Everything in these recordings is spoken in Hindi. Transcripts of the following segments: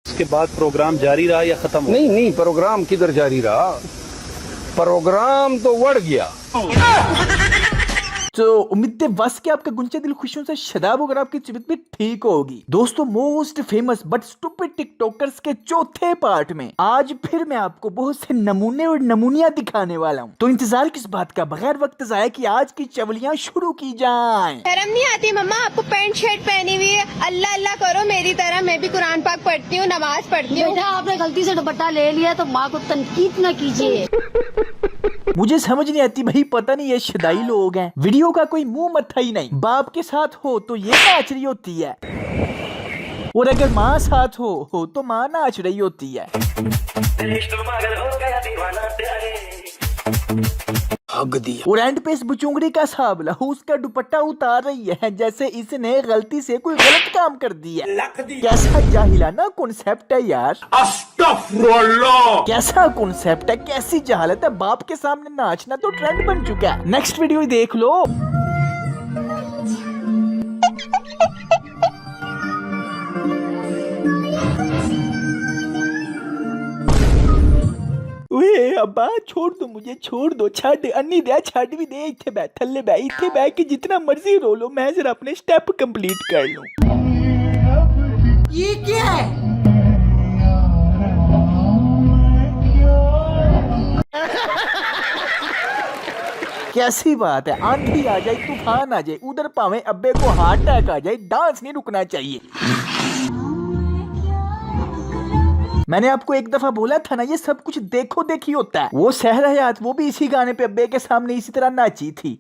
उसके बाद प्रोग्राम जारी रहा या खत्म हो? नहीं, प्रोग्राम किधर जारी रहा, प्रोग्राम तो बढ़ गया। तो उम्मीद है बस के आपका गुंचे दिल खुशियों से शदाब होकर आपकी तबीयत भी ठीक होगी। दोस्तों, most famous but stupid TikTokers के चौथे पार्ट में आज फिर मैं आपको बहुत से नमूने और नमूनियां दिखाने वाला हूं। तो इंतजार किस बात का, बगैर वक्त जाया कि आज की चवलियां शुरू की जाएं। शर्म नहीं आती मम्मा, आपको पैंट शर्ट पहनी हुई है। अल्लाह अल्लाह करो मेरी तरह, मैं भी कुरान पाक पढ़ती हूँ, नमाज पढ़ती हूँ। बेटा आपने गलती से दुपट्टा ले लिया तो माँ को तनकीद न कीजिए। मुझे समझ नहीं आती भाई, पता नहीं ये शदाई लोग हैं, वीडियो का कोई मुंह मत्था ही नहीं। बाप के साथ हो तो ये नाच रही होती है, और अगर माँ साथ हो तो माँ नाच रही होती है। और एंड पे इस बुचुंगड़ी का साबला उसका दुपट्टा उतार रही है जैसे इसने गलती से कोई गलत काम कर दिया। कैसा जाहिलाना कॉन्सेप्ट है यार, कैसा कॉन्सेप्ट है, कैसी जहालत है। बाप के सामने नाचना तो ट्रेंड बन चुका है। नेक्स्ट वीडियो देख लो। ओए अब्बा छोड़ दो मुझे, छोड़ दो, छड़ अन्नी दे, छड़ भी दे, इथे बैठ, थल्ले बैठ, इथे बैठ के जितना मर्जी रो लो, मैं जरा अपने स्टेप कंप्लीट कर लूं। ये क्या है? कैसी बात है, आंधी आ जाए, तूफान आ जाए, उधर पावे अब्बे को हार्ट अटैक आ जाए, डांस नहीं रुकना चाहिए। मैंने आपको एक दफा बोला था ना, ये सब कुछ देखो देखी होता है। वो सहरा हयात वो भी इसी गाने पे अब्बे के सामने इसी तरह नाची थी।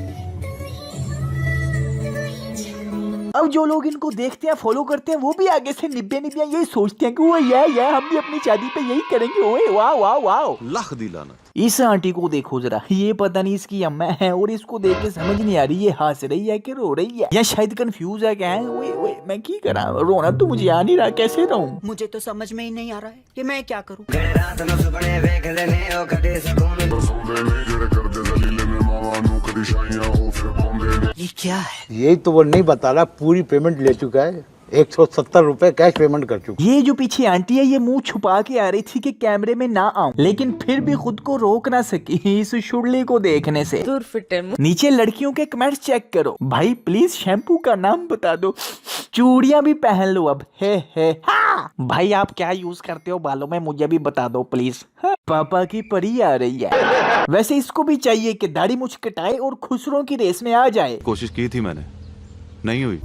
अब जो लोग इनको देखते हैं, फॉलो करते हैं, वो भी आगे से निब्बे निब्बियां यही सोचते हैं कि वो ये हम भी अपनी शादी पे यही करेंगे। ओए वाह वाह वाह, लख दिलाना। इस आंटी को देखो जरा, ये पता नहीं इसकी अम्मा है और इसको देख के समझ नहीं आ रही ये हंस रही है कि रो रही है, या शायद कंफ्यूज है क्या है। ओए ओए मैं की करा, रोना तो मुझे आ नहीं रहा, कैसे रहूं? मुझे तो समझ में ही नहीं आ रहा है कि मैं क्या करूं। ये क्या है? यही तो वो नहीं बता रहा, पूरी पेमेंट ले चुका है, 170 रुपए कैश पेमेंट कर चुका। ये जो पीछे आंटी है ये मुंह छुपा के आ रही थी कि कैमरे में ना आऊं, लेकिन फिर भी खुद को रोक ना सकी इस शुरली को देखने से। नीचे लड़कियों के कमेंट्स चेक करो भाई, प्लीज शैम्पू का नाम बता दो, चूड़ियां भी पहन लो अब। हे हाँ। भाई आप क्या यूज करते हो बालों में, मुझे भी बता दो प्लीज। हाँ। पापा की परी आ रही है। वैसे इसको भी चाहिए कि दाढ़ी मुछ कटाए और खुसरों की रेस में आ जाए। कोशिश की थी मैंने, नहीं हुई।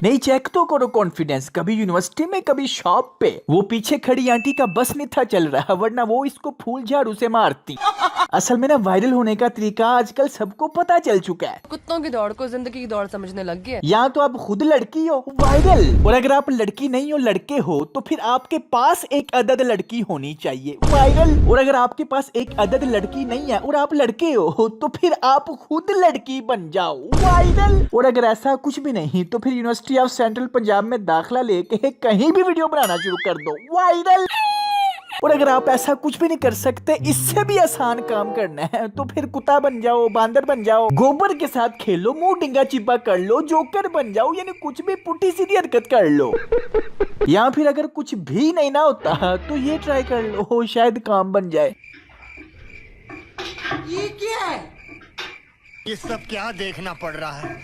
नहीं चेक तो करो कॉन्फिडेंस, कभी यूनिवर्सिटी में कभी शॉप पे। वो पीछे खड़ी आंटी का बस नहीं था चल रहा, वरना वो इसको फूल झाड़ू से मारती। असल में ना वायरल होने का तरीका आजकल सबको पता चल चुका है। कुत्तों की दौड़ को जिंदगी की दौड़ समझने लग गया। या तो आप खुद लड़की हो वायरल, और अगर आप लड़की नहीं हो लड़के हो तो फिर आपके पास एक अदद लड़की होनी चाहिए वायरल, और अगर आपके पास एक अदद लड़की नहीं है और आप लड़के हो तो फिर आप खुद लड़की बन जाओ वायरल, और अगर ऐसा कुछ भी नहीं तो फिर यूनिवर्सिटी ऑफ सेंट्रल पंजाब में दाखला लेके कहीं भी वीडियो बनाना शुरू कर दो वायरल। और अगर आप ऐसा कुछ भी नहीं कर सकते, इससे भी आसान काम करना है, तो फिर कुत्ता बन जाओ, बांदर बन जाओ, गोबर के साथ खेलो, मुंह डिंगा चिपा कर लो, जोकर बन जाओ, यानी कुछ भी पुट्टी सीधी हरकत कर लो। या फिर अगर कुछ भी नहीं ना होता तो ये ट्राई कर लो, शायद काम बन जाए। ये क्या है? ये सब क्या देखना पड़ रहा है?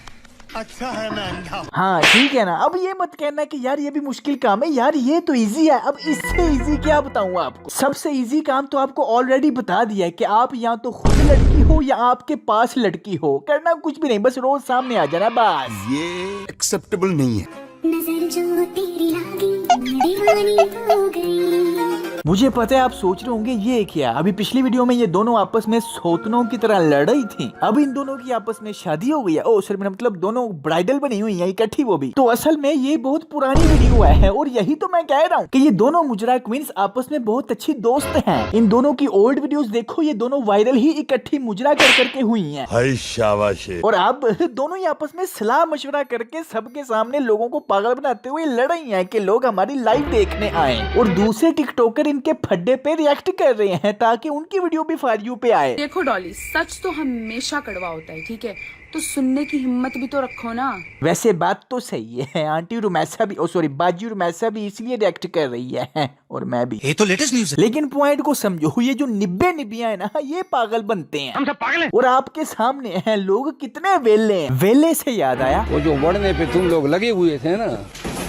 अच्छा है मैं अंधा। हाँ ठीक है ना। अब ये मत कहना कि यार ये भी मुश्किल काम है, यार ये तो इजी है। अब इससे इजी क्या बताऊँ आपको? सबसे इजी काम तो आपको ऑलरेडी बता दिया है कि आप या तो खुद लड़की हो या आपके पास लड़की हो, करना कुछ भी नहीं, बस रोज सामने आ जाना बस। ये एक्सेप्टेबल नहीं है। नजर जो तेरी लागी दीवानी हो गई। मुझे पता है आप सोच रहे होंगे ये क्या, अभी पिछली वीडियो में ये दोनों आपस में सौतनों की तरह लड़ रही थी, अब इन दोनों की आपस में शादी हो गई है। ओ सर मतलब दोनों ब्राइडल बनी हुई है इकट्ठी, वो भी। तो असल में ये बहुत पुरानी वीडियो है, और यही तो मैं कह रहा हूँ कि ये दोनों मुजरा क्वींस आपस में बहुत अच्छी दोस्त हैं। इन दोनों की ओल्ड वीडियोस देखो, ये दोनों वायरल ही इकट्ठी मुजरा कर करके हुई हैं। हाय शाबाश। और अब दोनों ही आपस में सलाह मशवरा करके सबके सामने लोगों को पागल बनाते हुए लड़ रही हैं कि लोग हमारी लाइव देखने आए, और दूसरे टिकटॉकर इनके फड्डे पे रिएक्ट कर रहे हैं ताकि उनकी वीडियो भी फॉर यू पे आए। देखो डॉली, सच तो हमेशा कड़वा होता है, ठीक है? तो सुनने की हिम्मत भी तो रखो ना। वैसे बात तो सही है, आंटी रुमैसा भी बाजी रुमैसा भी इसलिए रिएक्ट कर रही है और मैं भी। ये तो लेटेस्ट न्यूज़ है। लेकिन पॉइंट को समझो, ये जो निब्बे निबियां है ना, ये पागल बनते हैं। हम सब पागल हैं। और आपके सामने हैं लोग कितने वेले हैं। वेले से याद आया, वो जो वड़ने पे तुम लोग लगे हुए थे ना,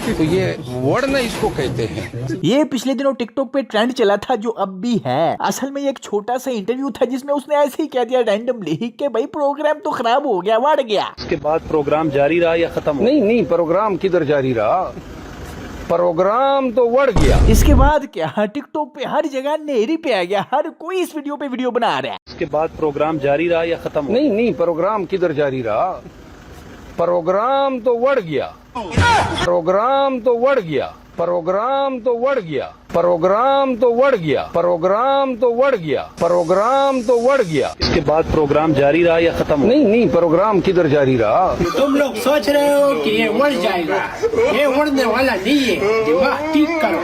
तो ये वड़ना इसको कहते हैं। ये पिछले दिनों टिकटॉक पे ट्रेंड चला था जो अब भी है। असल में ये एक छोटा सा इंटरव्यू था जिसमें उसने ऐसे ही कह दिया रैंडमली कि भाई प्रोग्राम तो खराब हो गया, बढ़ गया। उसके बाद प्रोग्राम जारी रहा या खत्म हो गया? नहीं, प्रोग्राम किधर जारी रहा, प्रोग्राम तो बढ़ गया। इसके बाद क्या, टिकटॉक पे हर जगह नेरी पे आ गया, हर कोई इस वीडियो पे वीडियो बना रहा है। उसके बाद प्रोग्राम जारी रहा या खत्म हो गया? नहीं, प्रोग्राम किधर जारी रहा, प्रोग्राम तो बढ़ गया, प्रोग्राम तो बढ़ गया, प्रोग्राम तो बढ़ गया, प्रोग्राम तो बढ़ गया, प्रोग्राम तो बढ़ गया, प्रोग्राम तो बढ़ गया। इसके बाद प्रोग्राम जारी रहा या खत्म हो गया? नहीं, प्रोग्राम किधर जारी रहा। तुम लोग सोच रहे हो कि ये उड़ जाएगा, ये उड़ने वाला नहीं है, दिमाग ठीक करो।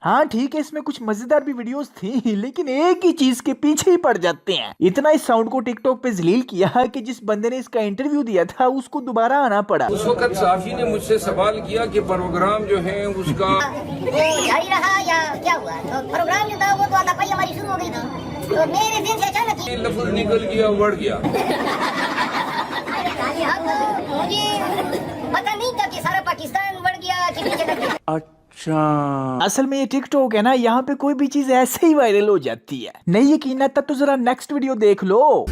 हाँ ठीक है, इसमें कुछ मजेदार भी वीडियोस थी, लेकिन एक ही चीज के पीछे ही पड़ जाते हैं। इतना इस साउंड को टिकटॉक पे जलील किया कि जिस बंदे ने इसका इंटरव्यू दिया था उसको दोबारा आना पड़ा। उस वक्त साफी ने मुझसे सवाल किया कि प्रोग्राम जो है उसका जारी रहा या क्या हुआ? तो प्रोग्राम जो था वो तो आधा हमारी शुरू हो गई थी, तो मेरे दिन से अचानक लफ्ज निकल गया, बढ़ गया। मुझे पता नहीं था कि सारा पाकिस्तान बढ़ गया कि नीचे तक गया। असल में ये टिकटॉक है ना, यहाँ पे कोई भी चीज ऐसे ही वायरल हो जाती है। नहीं यकीन आता तो जरा नेक्स्ट वीडियो देख लो।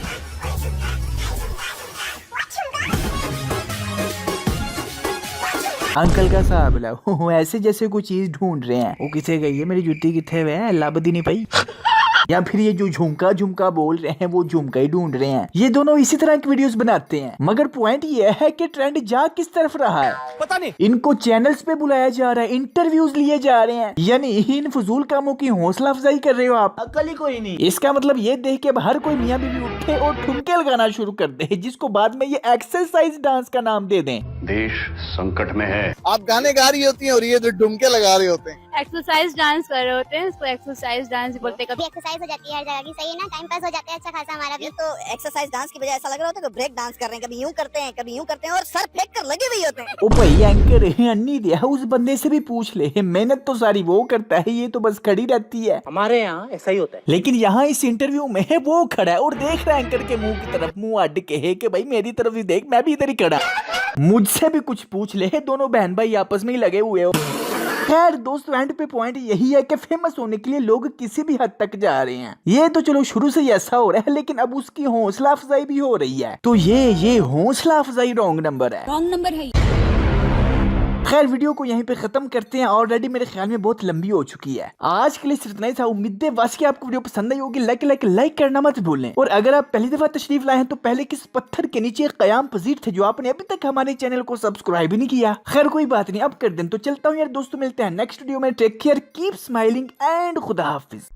अंकल का साहब ला ऐसे जैसे कोई चीज ढूंढ रहे हैं। वो किसे गई है, मेरी जुत्ती किथे है, लाबदी नहीं पाई। या फिर ये जो झुमका बोल रहे हैं वो झुमका ही ढूंढ रहे हैं। ये दोनों इसी तरह की वीडियोस बनाते हैं, मगर पॉइंट ये है कि ट्रेंड जा किस तरफ रहा है पता नहीं। इनको चैनल्स पे बुलाया जा रहा है, इंटरव्यूज लिए जा रहे हैं, यानी इन फजूल कामों की हौसला अफजाई कर रहे हो आप। अकल ही कोई नहीं। इसका मतलब ये देख के अब हर कोई मियाँ बीवी उठे और ठुमके लगाना शुरू कर दे, जिसको बाद में ये एक्सरसाइज डांस का नाम दे दें। देश संकट में है। आप गाने गा रही होती हैं और ये जो डुमके लगा रहे होते हैं। एक्सरसाइज डांस कर रहे होते हैं, इसको एक्सरसाइज डांस बोलते हैं। कभी एक्सरसाइज हो जाती है हर जगह की, सही है ना, टाइम पास हो जाता है अच्छा खासा हमारा भी। तो एक्सरसाइज डांस की बजाय ऐसा लग रहा होता है कि ब्रेक डांस कर रहे हैं, कभी यूं करते हैं कभी यूं करते हैं और सर फेंक कर लगे हुए होते हैं। ओ भाई एंकर अन्नी दिया, उस बंदे से भी पूछ ले, मेहनत तो सारी वो करता है, ये तो बस खड़ी रहती है। हमारे यहाँ ऐसा ही होता है। लेकिन यहाँ इस इंटरव्यू में वो खड़ा है और देख रहा है एंकर के मुंह की तरफ, मुंह अड्ड के है कि भाई मेरी तरफ ही देख, मैं भी इधर ही खड़ा। मुझसे भी कुछ पूछ ले, दोनों बहन भाई आपस में ही लगे हुए हो। खैर दोस्तों, एंड पे पॉइंट यही है कि फेमस होने के लिए लोग किसी भी हद तक जा रहे हैं। ये तो चलो शुरू से ही ऐसा हो रहा है, लेकिन अब उसकी हौसला अफजाई भी हो रही है। तो ये हौसला अफजाई रॉन्ग नंबर है, रॉन्ग नंबर है। खैर वीडियो को यहीं पे खत्म करते हैं, ऑलरेडी मेरे ख्याल में बहुत लंबी हो चुकी है। आज के लिए सिर्फ इतना ही था। उम्मीद है बस कि आपको वीडियो पसंद आई होगी। लाइक करना मत भूलें। और अगर आप पहली दफा तशरीफ लाए हैं तो पहले किस पत्थर के नीचे कयाम पजीर थे जो आपने अभी तक हमारे चैनल को सब्सक्राइब ही नहीं किया। खैर कोई बात नहीं, अब कर दें। तो चलता हूँ यार दोस्तों, मिलते हैं नेक्स्ट वीडियो में। Take care, keep smiling and खुदा हाफिज।